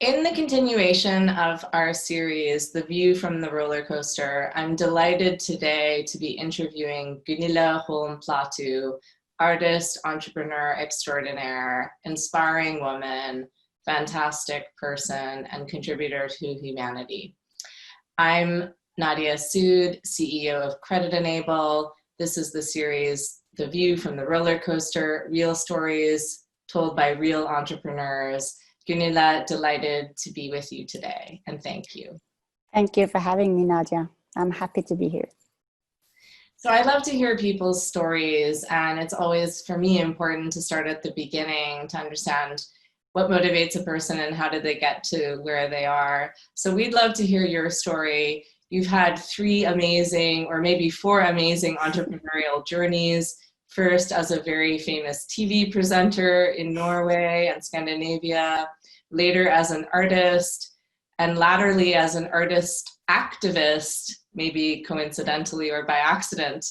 In the continuation of our series, The View from the Roller Coaster, I'm delighted today to be interviewing Gunilla Holm Platou, artist, entrepreneur extraordinaire, inspiring woman, fantastic person, and contributor to humanity. I'm Nadia Sood, CEO of Credit Enable. This is the series, The View from the Roller Coaster, real stories told by real entrepreneurs. Gunilla, delighted to be with you today, and thank you. Thank you for having me, Nadia. I'm happy to be here. So I love to hear people's stories, and it's always, for me, important to start at the beginning to understand what motivates a person and how did they get to where they are. So we'd love to hear your story. You've had 3 amazing, or maybe 4 amazing entrepreneurial journeys. First as a very famous TV presenter in Norway and Scandinavia, later as an artist, and latterly as an artist activist, maybe coincidentally or by accident,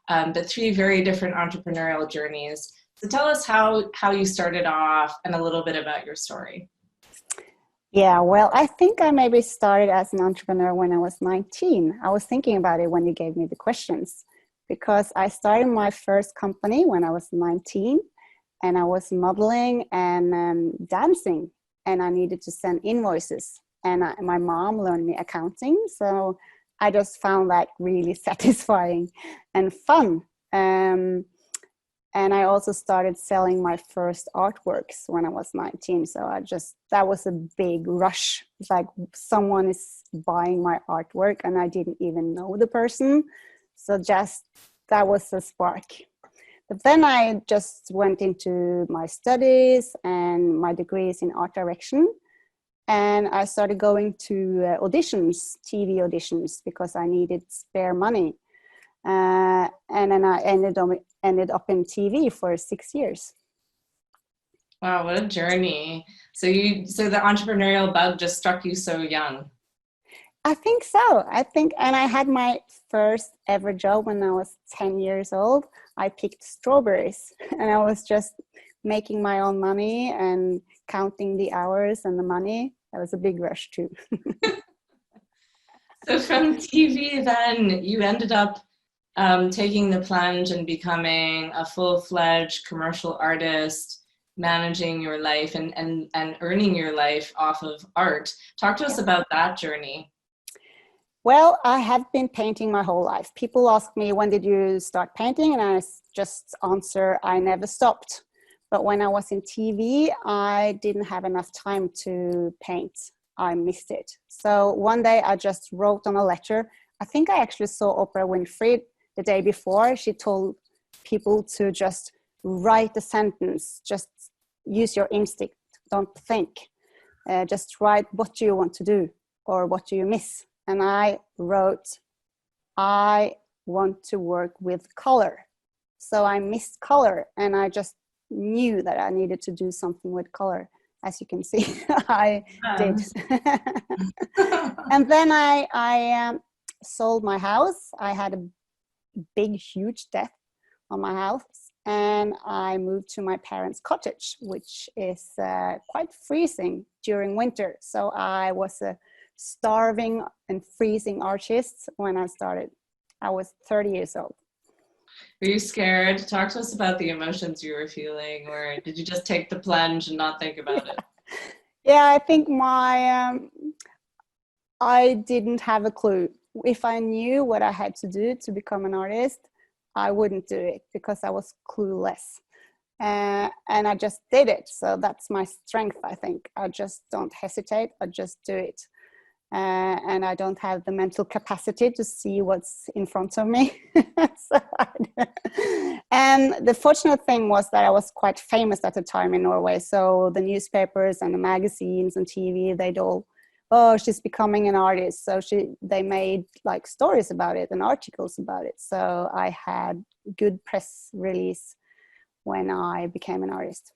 but 3 very different entrepreneurial journeys. So tell us how you started off and a little bit about your story. Yeah, well, I think I maybe started as an entrepreneur when I was 19. I was thinking about it when you gave me the questions, because I started my first company when I was 19, and I was modeling and dancing, and I needed to send invoices, and my mom learned me accounting, so I just found that really satisfying and fun. And I also started selling my first artworks when I was 19. So that was a big rush. It's like someone is buying my artwork and I didn't even know the person. So that was a spark. But then I just went into my studies and my degrees in art direction. And I started going to auditions, TV auditions, because I needed spare money. And then I ended up in TV for 6 years. Wow, what a journey. So the entrepreneurial bug just struck you so young. I think so. And I had my first ever job when I was 10 years old. I picked strawberries and I was just making my own money and counting the hours and the money. That was a big rush too. So from TV then you ended up taking the plunge and becoming a full-fledged commercial artist, managing your life and earning your life off of art. Talk to us about that journey. Well, I have been painting my whole life. People ask me, when did you start painting? And I just answer, I never stopped. But when I was in TV, I didn't have enough time to paint. I missed it. So one day I just wrote on a letter. I think I actually saw Oprah Winfrey the day before. She told people to just write a sentence, just use your instinct, don't think. Just write, what do you want to do or what do you miss? And I wrote, I want to work with color. So I missed color and I just knew that I needed to do something with color. As you can see, I did. And then I sold my house. I had a big, huge debt on my house. And I moved to my parents' cottage, which is quite freezing during winter. So I was a starving and freezing artist when I started. I was 30 years old. Were you scared? Talk to us about the emotions you were feeling, or did you just take the plunge and not think about it? Yeah, I think I didn't have a clue. If I knew what I had to do to become an artist, I wouldn't do it because I was clueless. And I just did it. So that's my strength, I think. I just don't hesitate. I just do it. And I don't have the mental capacity to see what's in front of me. And the fortunate thing was that I was quite famous at the time in Norway. So the newspapers and the magazines and TV, they'd all, oh, she's becoming an artist. So they made like stories about it and articles about it. So I had good press release when I became an artist.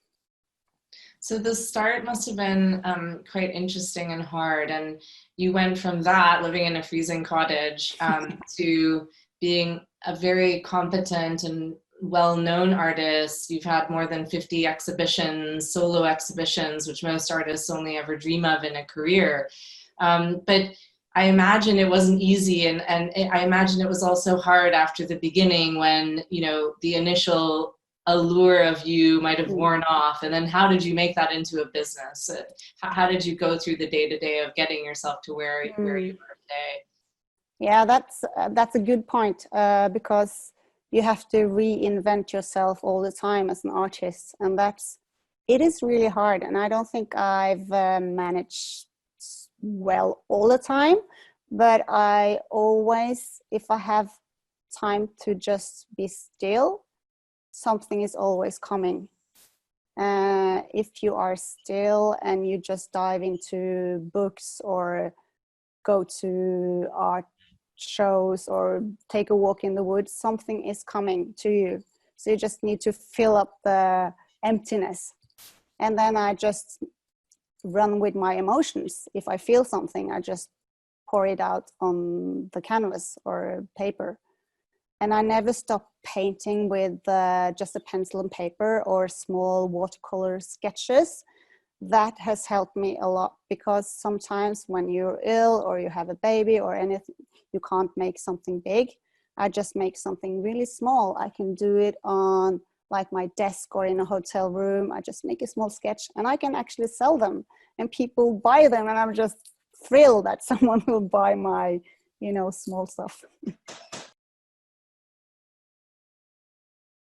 So the start must have been quite interesting and hard. And you went from that, living in a freezing cottage, to being a very competent and well-known artists. You've had more than 50 exhibitions, solo exhibitions, which most artists only ever dream of in a career. But I imagine it wasn't easy, and I imagine it was also hard after the beginning when, you know, the initial allure of you might have worn off, and then how did you make that into a business? How did you go through the day-to-day of getting yourself to where you are today? Yeah, that's a good point, because you have to reinvent yourself all the time as an artist, and it is really hard. And I don't think I've managed well all the time, but I always, if I have time to just be still, something is always coming. If you are still and you just dive into books or go to art shows or take a walk in the woods, something is coming to you. So you just need to fill up the emptiness. And then I just run with my emotions. If I feel something, I just pour it out on the canvas or paper. And I never stop painting with just a pencil and paper or small watercolor sketches. That has helped me a lot, because sometimes when you're ill or you have a baby or anything, you can't make something big. I just make something really small. I can do it on like my desk or in a hotel room. I just make a small sketch and I can actually sell them, and people buy them, and I'm just thrilled that someone will buy my, you know, small stuff.